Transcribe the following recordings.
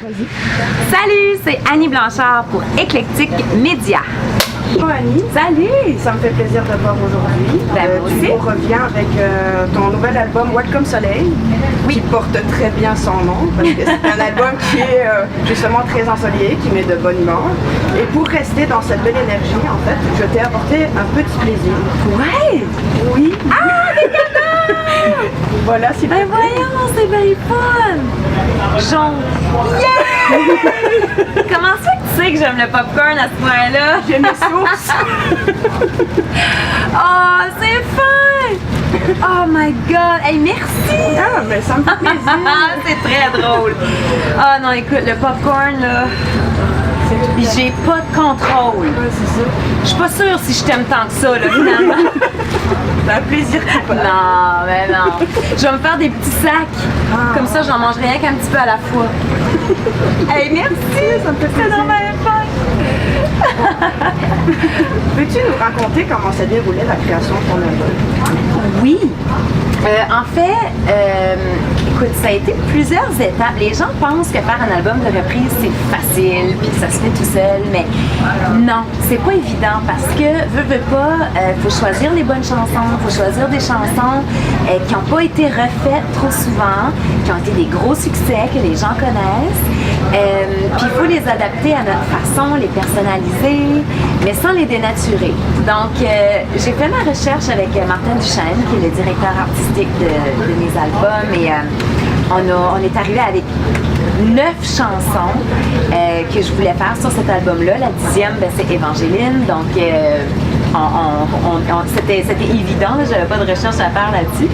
Vas-y. Salut, c'est Annie Blanchard pour Éclectique Média. Bonjour Annie. Salut! Ça me fait plaisir de te voir aujourd'hui. Ben, moi aussi. Tu reviens avec ton nouvel album Welcome Soleil, qui porte très bien son nom, parce que c'est un album qui est justement très ensoleillé, qui met de bonne humeur. Et pour rester dans cette belle énergie, en fait, je t'ai apporté un petit plaisir. Ouais! Oui. Ah, des cadeaux! Voilà, c'est Ben voyons, c'est bien fun! Jaune. Yeah! Comment ça que tu sais que j'aime le popcorn à ce point-là? J'ai mes sources. Oh, c'est fun! Oh my god! Hey, merci! Ah, mais ça me fait plaisir. C'est très drôle. Ah non, écoute, le popcorn, là, j'ai pas de contrôle. Ouais, c'est ça. Je suis pas sûre si je t'aime tant que ça, là, finalement. C'est un plaisir coupable. Non, mais non. Je vais me faire des petits sacs. Comme ça, j'en mange rien qu'un petit peu à la fois. Hey, merci! Ça me fait C'est plaisir. normal fun! Peux-tu nous raconter comment s'est déroulée la création de ton album? Oui. En fait, écoute, ça a été plusieurs étapes. Les gens pensent que faire un album de reprise, c'est facile, puis que ça se fait tout seul, mais non, c'est pas évident parce que, veux pas, faut choisir les bonnes chansons, faut choisir des chansons qui n'ont pas été refaites trop souvent, qui ont été des gros succès que les gens connaissent, puis il faut les adapter à notre façon, les personnaliser, mais sans les dénaturer. Donc, j'ai fait ma recherche avec Martin Duchesne, qui est le directeur artistique de mes albums, et on est arrivé avec 9 chansons que je voulais faire sur cet album-là. La 10e, ben, c'est Évangéline, donc c'était évident, j'avais pas de recherche à faire là-dessus.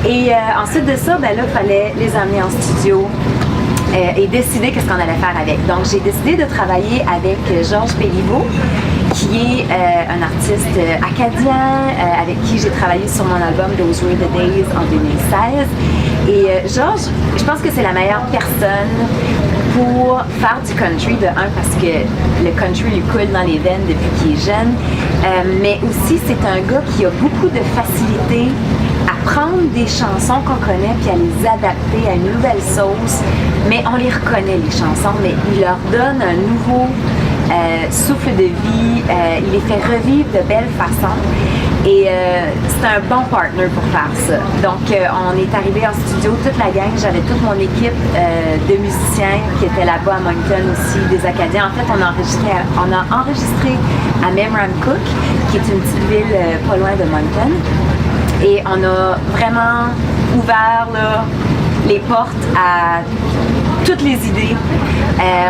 Et ensuite de ça, ben là, il fallait les amener en studio. Et décider qu'est-ce qu'on allait faire avec. Donc, j'ai décidé de travailler avec Georges Péliveau, qui est un artiste acadien avec qui j'ai travaillé sur mon album Those Were the Days en 2016. Et Georges, je pense que c'est la meilleure personne pour faire du country, de un, parce que le country lui coule dans les veines depuis qu'il est jeune, mais aussi c'est un gars qui a beaucoup de facilité à prendre des chansons qu'on connaît puis à les adapter à une nouvelle sauce, mais on les reconnaît les chansons, mais il leur donne un nouveau souffle de vie, il les fait revivre de belles façons et c'est un bon partner pour faire ça. Donc on est arrivé en studio, toute la gang, j'avais toute mon équipe de musiciens qui étaient là-bas à Moncton aussi, des Acadiens. En fait, on a enregistré à Memramcook, qui est une petite ville pas loin de Moncton. Et on a vraiment ouvert là, les portes à toutes les idées.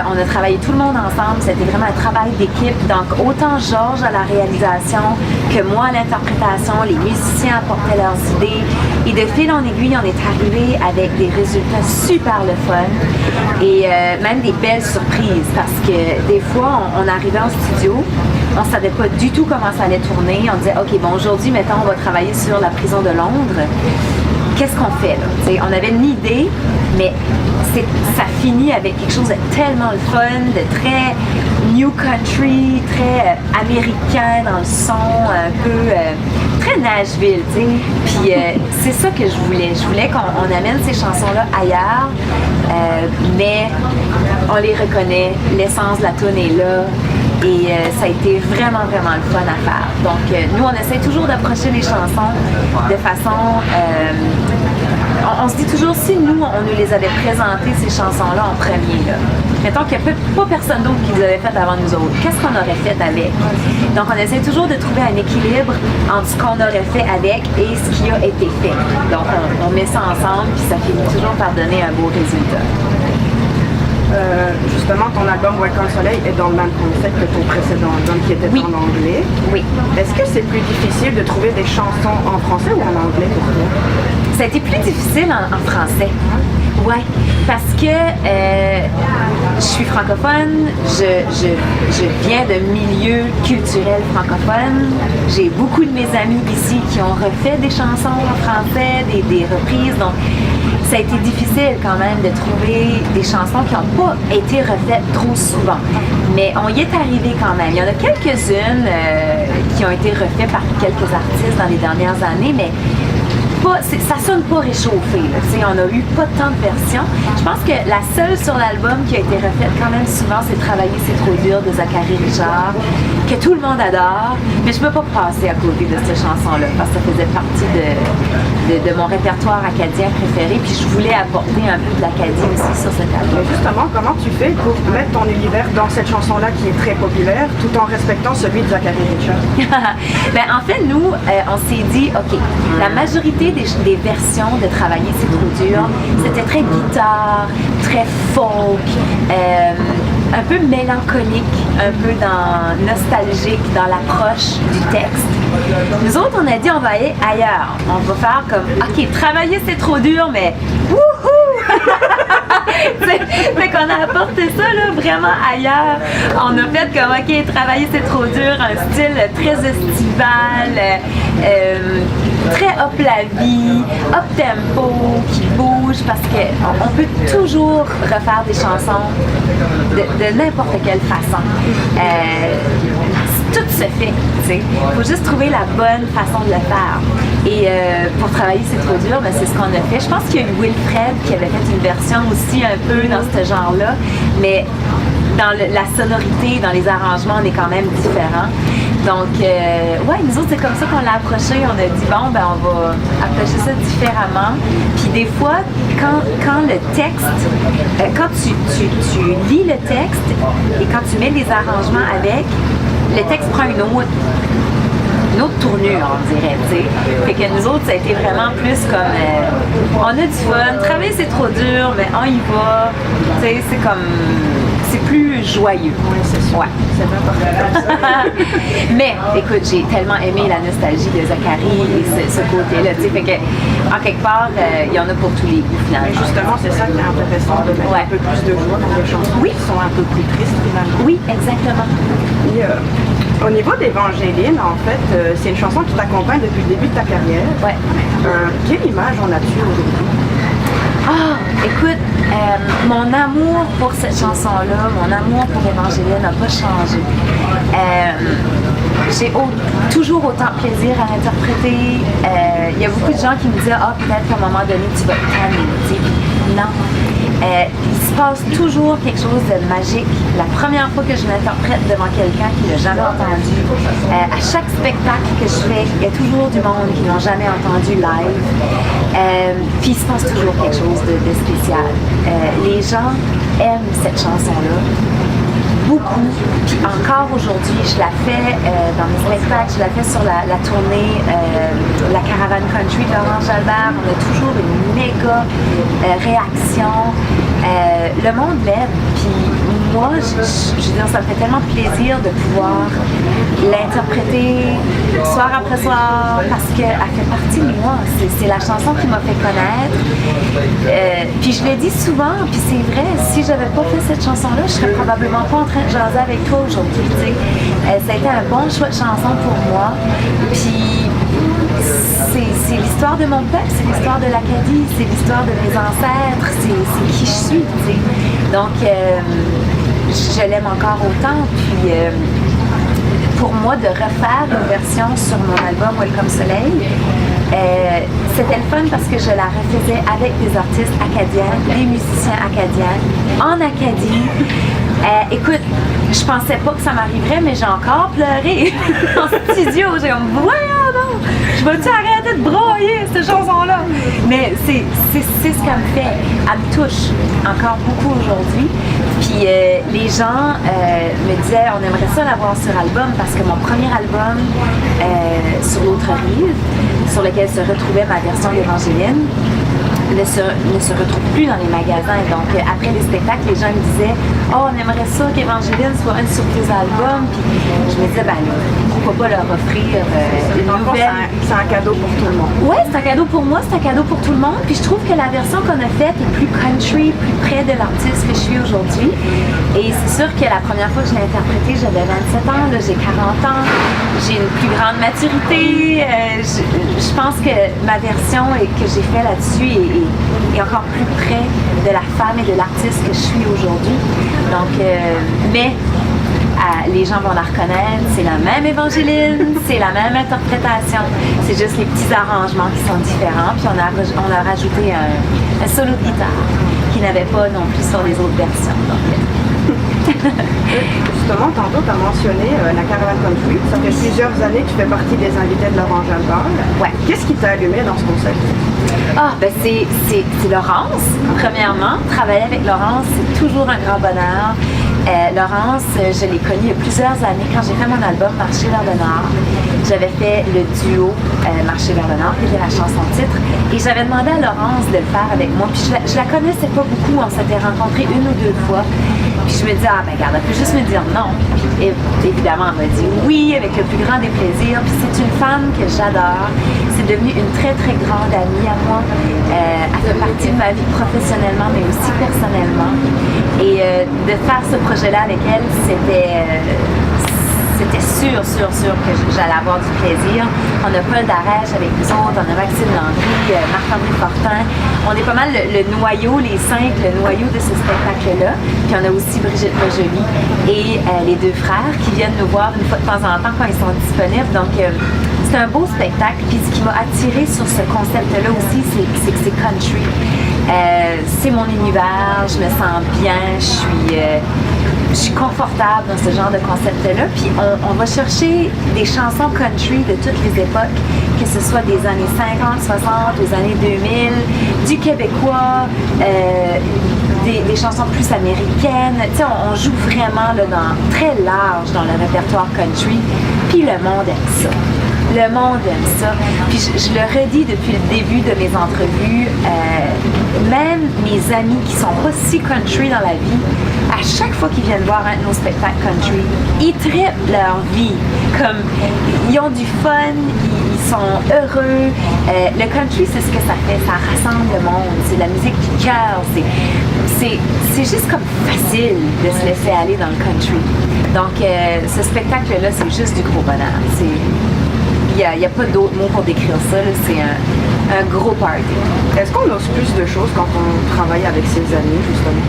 On a travaillé tout le monde ensemble. C'était vraiment un travail d'équipe. Donc, autant Georges à la réalisation que moi à l'interprétation, les musiciens apportaient leurs idées. Et de fil en aiguille, on est arrivé avec des résultats super le fun et même des belles surprises parce que des fois, on arrivait en studio, on ne savait pas du tout comment ça allait tourner. On disait, OK, bon, aujourd'hui, mettons, on va travailler sur la prison de Londres. Qu'est-ce qu'on fait là? T'sais, on avait une idée, mais ça finit avec quelque chose de tellement le fun, de très new country, très américain dans le son, un peu très Nashville, tu sais. Puis c'est ça que je voulais. Je voulais qu'on amène ces chansons-là ailleurs, mais on les reconnaît, l'essence de la tune est là. Et ça a été vraiment, vraiment le fun à faire. Donc, nous, on essaie toujours d'approcher les chansons de façon... on se dit toujours, si nous, on nous les avait présentées, ces chansons-là, en premier, là. Mettons qu'il n'y a pas personne d'autre qui les avait faites avant nous autres. Qu'est-ce qu'on aurait fait avec? Donc, on essaie toujours de trouver un équilibre entre ce qu'on aurait fait avec et ce qui a été fait. Donc, on met ça ensemble, puis ça finit toujours par donner un beau résultat. Justement, ton album Welcome Soleil est dans le même concept que ton précédent album qui était en anglais. Oui. Est-ce que c'est plus difficile de trouver des chansons en français ou en anglais pour toi? Ça a été plus difficile en français. Ouais, parce que je suis francophone, je viens d'un milieu culturel francophone. J'ai beaucoup de mes amis ici qui ont refait des chansons en français, des reprises. Donc, ça a été difficile quand même de trouver des chansons qui n'ont pas été refaites trop souvent. Mais on y est arrivé quand même. Il y en a quelques-unes qui ont été refaites par quelques artistes dans les dernières années, mais ça sonne pas réchauffé. Là, on a eu pas tant de versions. Je pense que la seule sur l'album qui a été refaite quand même souvent, c'est Travailler c'est trop dur de Zachary Richard, que tout le monde adore. Mais je peux pas passer à côté de cette chanson-là parce que ça faisait partie de mon répertoire acadien préféré. Puis je voulais apporter un peu de l'Acadie aussi sur cet album. Mais justement, comment tu fais pour mettre ton univers dans cette chanson-là qui est très populaire tout en respectant celui de Zachary Richard? Ben, en fait, nous, on s'est dit, OK, la majorité des versions de Travailler c'est trop dur, c'était très guitare, très folk, un peu mélancolique, un peu nostalgique dans l'approche du texte. Nous autres, on a dit, on va aller ailleurs. On va faire comme, OK, Travailler c'est trop dur, mais wouhou! Fait qu'on a apporté ça là, vraiment ailleurs. On a fait comme, OK, Travailler c'est trop dur, un style très estival, très up la vie, up tempo, qui bouge, parce qu'on peut toujours refaire des chansons de n'importe quelle façon. Tout se fait, tu sais. Il faut juste trouver la bonne façon de le faire. Et pour Travailler c'est trop dur, ben, c'est ce qu'on a fait. Je pense qu'il y a eu Wilfred qui avait fait une version aussi un peu dans ce genre-là, mais dans la sonorité, dans les arrangements, on est quand même différents. Donc, ouais, nous autres, c'est comme ça qu'on l'a approché. On a dit, bon, ben, on va approcher ça différemment. Puis des fois, quand le texte, quand tu lis le texte et quand tu mets les arrangements avec, le texte prend une autre tournure, on dirait, tu sais. Fait que nous autres, ça a été vraiment plus comme, on a du fun, travailler c'est trop dur, mais on y va. Tu sais, c'est comme, c'est plus joyeux. Oui, c'est sûr. Ouais. C'est important comme ça. Mais, écoute, j'ai tellement aimé la nostalgie de Zachary et ce côté-là, tu sais. Fait que, en quelque part, il y en a pour tous les goûts, finalement. Mais justement, c'est ça qui est intéressant, de mettre un peu plus de joie dans les chansons qui sont un peu plus tristes, finalement. Oui, exactement. Et, au niveau d'Évangéline, en fait, c'est une chanson qui t'accompagne depuis le début de ta carrière. Ouais. Quelle image en as-tu aujourd'hui? Ah, écoute, mon amour pour cette chanson-là, mon amour pour Évangéline n'a pas changé. J'ai toujours autant de plaisir à l'interpréter. Il y a beaucoup de gens qui me disent « Ah, peut-être qu'à un moment donné, tu vas te tanner. » Non. Il se passe toujours quelque chose de magique. La première fois que je l'interprète devant quelqu'un qui n'a jamais entendu, à chaque spectacle que je fais, il y a toujours du monde qui n'ont jamais entendu live. Puis il se passe toujours quelque chose de spécial. Les gens aiment cette chanson-là. Beaucoup. Puis encore aujourd'hui, je la fais dans mes spectacles, je la fais sur la tournée La Caravane Country d'Orange Albert. On a toujours une méga réaction. Le monde l'aime. Puis moi, je veux dire, ça me fait tellement plaisir de pouvoir l'interpréter soir après soir parce qu'elle fait partie de moi. C'est la chanson qui m'a fait connaître. Puis je le dis souvent, puis c'est vrai, si j'avais pas fait cette chanson-là, je serais probablement pas en train de jaser avec toi aujourd'hui. Ça a été un bon choix de chanson pour moi. Puis c'est l'histoire de mon peuple, c'est l'histoire de l'Acadie, c'est l'histoire de mes ancêtres, c'est qui je suis. T'sais. Donc, je l'aime encore autant. Puis, pour moi, de refaire une version sur mon album Welcome Soleil, c'était le fun parce que je la refaisais avec des artistes acadiens, des musiciens acadiens, en Acadie. Écoute, je pensais pas que ça m'arriverait, mais j'ai encore pleuré en studio. J'ai comme, voyons donc, je vais-tu arrêter de broyer cette chanson-là? Mais c'est ce qu'elle me fait. Elle me touche encore beaucoup aujourd'hui. Puis les gens me disaient, on aimerait ça l'avoir sur album parce que mon premier album, Sur l'autre rive, sur lequel se retrouvait ma version d'Évangéline, ne se retrouve plus dans les magasins. Donc, après les spectacles, les gens me disaient « Oh, on aimerait ça qu'Évangéline soit un sur tes albums. » Puis je me disais, ben pourquoi pas leur offrir une nouvelle. C'est un cadeau pour tout le monde. Oui, c'est un cadeau pour moi, c'est un cadeau pour tout le monde. Puis je trouve que la version qu'on a faite est plus country, plus près de l'artiste que je suis aujourd'hui. Et c'est sûr que la première fois que je l'ai interprétée, j'avais 27 ans, là, j'ai 40 ans, j'ai une plus grande maturité. Je pense que ma version que j'ai faite là-dessus est encore plus près de la femme et de l'artiste que je suis aujourd'hui. Donc, mais les gens vont la reconnaître, c'est la même Évangeline, c'est la même interprétation. C'est juste les petits arrangements qui sont différents. Puis on a rajouté un solo de guitare qui n'avait pas non plus sur les autres versions. Donc, justement, tantôt, tu as mentionné la Caravane Country. Ça fait plusieurs années que tu fais partie des invités de Laurent Jalbert. Ouais. Qu'est-ce qui t'a allumé dans ce concept? Ben c'est Laurence, premièrement. Travailler avec Laurence, c'est toujours un grand bonheur. Laurence, je l'ai connue il y a plusieurs années quand j'ai fait mon album Marcher vers le Nord. J'avais fait le duo Marcher vers le Nord, qui était la chanson titre. Et j'avais demandé à Laurence de le faire avec moi. Puis je la connaissais pas beaucoup, on s'était rencontrés une ou deux fois. Puis je me dis, ah ben regarde, elle peut juste me dire non. Puis évidemment, elle m'a dit oui, avec le plus grand des plaisirs. Puis c'est une femme que j'adore. C'est devenu une très très grande amie à moi. Elle fait partie de ma vie professionnellement, mais aussi personnellement. Et de faire ce projet-là avec elle, c'était sûr que j'allais avoir du plaisir. On a Paul Darèche avec nous autres, on a Maxime Landry, Marc-André Fortin. On est pas mal le noyau, les cinq, le noyau de ce spectacle-là. Puis on a aussi Brigitte Lejoli et les deux frères qui viennent nous voir une fois de temps en temps quand ils sont disponibles. Donc c'est un beau spectacle. Puis ce qui m'a attiré sur ce concept-là aussi, c'est que c'est country. C'est mon univers, je me sens bien, je suis confortable dans ce genre de concept-là. Puis on va chercher des chansons country de toutes les époques, que ce soit des années 50, 60, des années 2000, du québécois, des chansons plus américaines. Tu sais, on joue vraiment là, très large dans le répertoire country. Puis le monde aime ça. Le monde aime ça. Puis je le redis depuis le début de mes entrevues, même mes amis qui sont pas si country dans la vie, à chaque fois qu'ils viennent voir un de nos spectacles country, ils trippent leur vie. Comme, ils ont du fun, ils sont heureux. Le country, c'est ce que ça fait. Ça rassemble le monde. C'est de la musique du cœur. C'est juste comme facile de se laisser aller dans le country. Donc, ce spectacle-là, c'est juste du gros bonheur. Il n'y a pas d'autre mot pour décrire ça. C'est un gros party. Est-ce qu'on ose plus de choses quand on travaille avec ses amis, justement?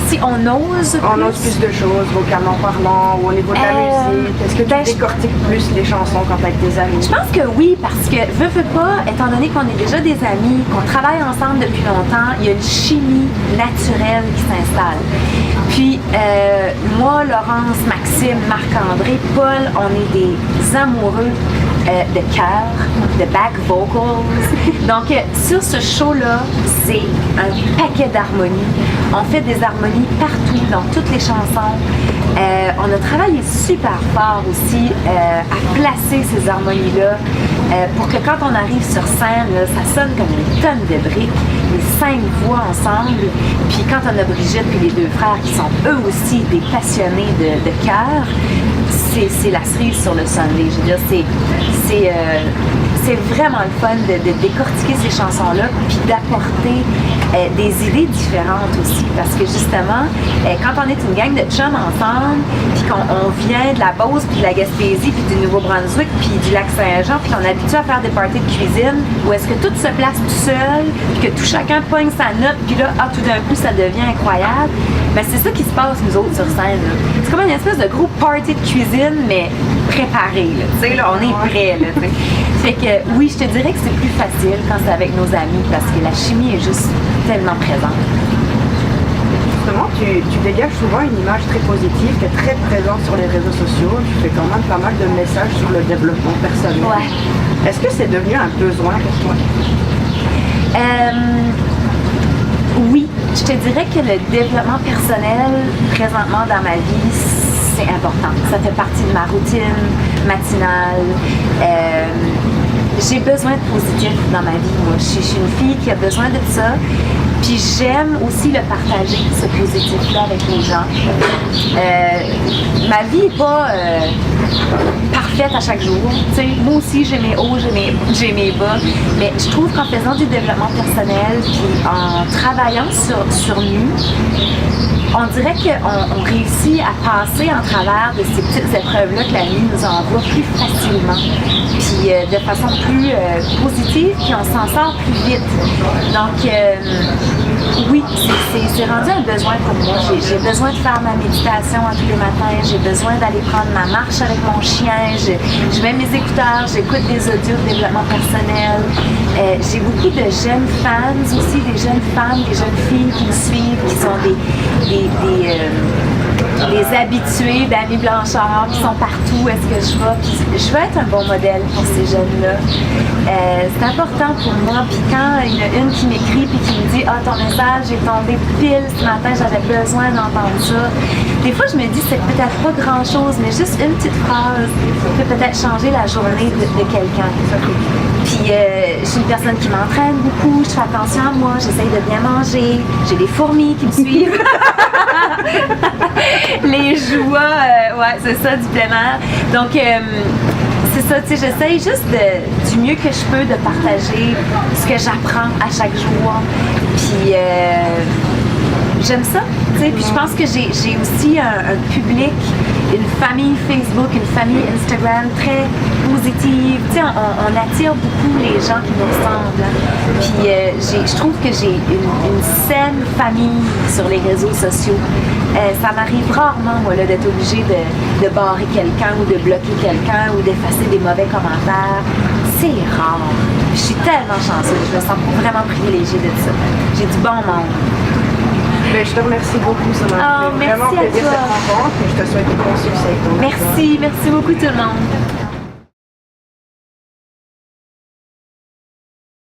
Si on ose plus de choses, vocalement parlant, ou au niveau de la musique. Est-ce que tu décortiques plus les chansons quand t'es avec tes amis? Je pense que oui, parce que veux pas, étant donné qu'on est déjà des amis, qu'on travaille ensemble depuis longtemps, il y a une chimie naturelle qui s'installe. Puis moi, Laurence, Maxime, Marc-André, Paul, on est des amoureux de chœur, de back vocals. Donc sur ce show-là, c'est un paquet d'harmonies. On fait des harmonies partout, dans toutes les chansons. On a travaillé super fort aussi à placer ces harmonies-là pour que quand on arrive sur scène, là, ça sonne comme une tonne de briques, les 5 voix ensemble. Puis quand on a Brigitte et les deux frères qui sont eux aussi des passionnés de chœur, c'est la cerise sur le Sunday. Je veux dire, c'est vraiment le fun de décortiquer ces chansons-là puis d'apporter des idées différentes aussi. Parce que justement, quand on est une gang de chums ensemble, puis qu'on vient de la Beauce, puis de la Gaspésie, puis du Nouveau-Brunswick, puis du Lac-Saint-Jean, puis qu'on est habitué à faire des parties de cuisine, où est-ce que tout se place tout seul, puis que tout chacun pogne sa note, puis là, tout d'un coup, ça devient incroyable. Ben, c'est ça qui se passe, nous autres, sur scène. C'est comme une espèce de gros party de cuisine, mais préparé. Tu sais, là, on est prêts. Là, t'sais. Fait que oui, je te dirais que c'est plus facile quand c'est avec nos amis, parce que la chimie est juste tellement présente. Justement, tu dégages souvent une image très positive, qui est très présente sur les réseaux sociaux. Tu fais quand même pas mal de messages sur le développement personnel. Ouais. Est-ce que c'est devenu un besoin pour toi? Oui, je te dirais que le développement personnel, présentement dans ma vie, c'est important. Ça fait partie de ma routine matinale. J'ai besoin de positif dans ma vie. Moi, je suis une fille qui a besoin de ça. Puis j'aime aussi le partager, ce positif-là, avec les gens. Ma vie n'est pas parfaite à chaque jour. T'sais, moi aussi, j'ai mes hauts, j'ai mes bas. Mais je trouve qu'en faisant du développement personnel, puis en travaillant sur nous, on dirait qu'on réussit à passer en travers de ces petites épreuves-là que la vie nous envoie plus facilement, puis de façon plus positive, puis on s'en sort plus vite. Donc, Oui, c'est rendu un besoin pour moi. J'ai besoin de faire ma méditation tous les matins. J'ai besoin d'aller prendre ma marche avec mon chien. Je mets mes écouteurs, j'écoute des audios de développement personnel. J'ai beaucoup de jeunes fans aussi, des jeunes femmes, des jeunes filles qui me suivent, qui sont des habitués d'Annie Blanchard, qui sont partout où est-ce que je vais. Puis je veux être un bon modèle pour ces jeunes-là. C'est important pour moi. Puis quand il y en a une qui m'écrit puis qui me dit « Ah, ton message est tombé pile ce matin, j'avais besoin d'entendre ça », des fois je me dis c'est peut-être pas grand-chose, mais juste une petite phrase peut peut-être changer la journée de quelqu'un. Puis je suis une personne qui m'entraîne beaucoup, je fais attention à moi, j'essaye de bien manger, j'ai des fourmis qui me suivent. Les joies, ouais, c'est ça, du plein air. Donc, c'est ça, tu sais, j'essaye juste du mieux que je peux de partager ce que j'apprends à chaque jour. Puis, j'aime ça, tu sais, puis je pense que j'ai aussi un public, une famille Facebook, une famille Instagram très positive. Tu sais, on attire beaucoup les gens qui nous ressemblent. Puis je trouve que j'ai une saine famille sur les réseaux sociaux. Ça m'arrive rarement, moi, là, d'être obligée de barrer quelqu'un ou de bloquer quelqu'un ou d'effacer des mauvais commentaires. C'est rare. Je suis tellement chanceuse. Je me sens vraiment privilégiée de ça. J'ai du bon monde. Ben, je te remercie beaucoup, ça m'a fait vraiment plaisir cette rencontre et je te souhaite bon succès. Merci beaucoup tout le monde.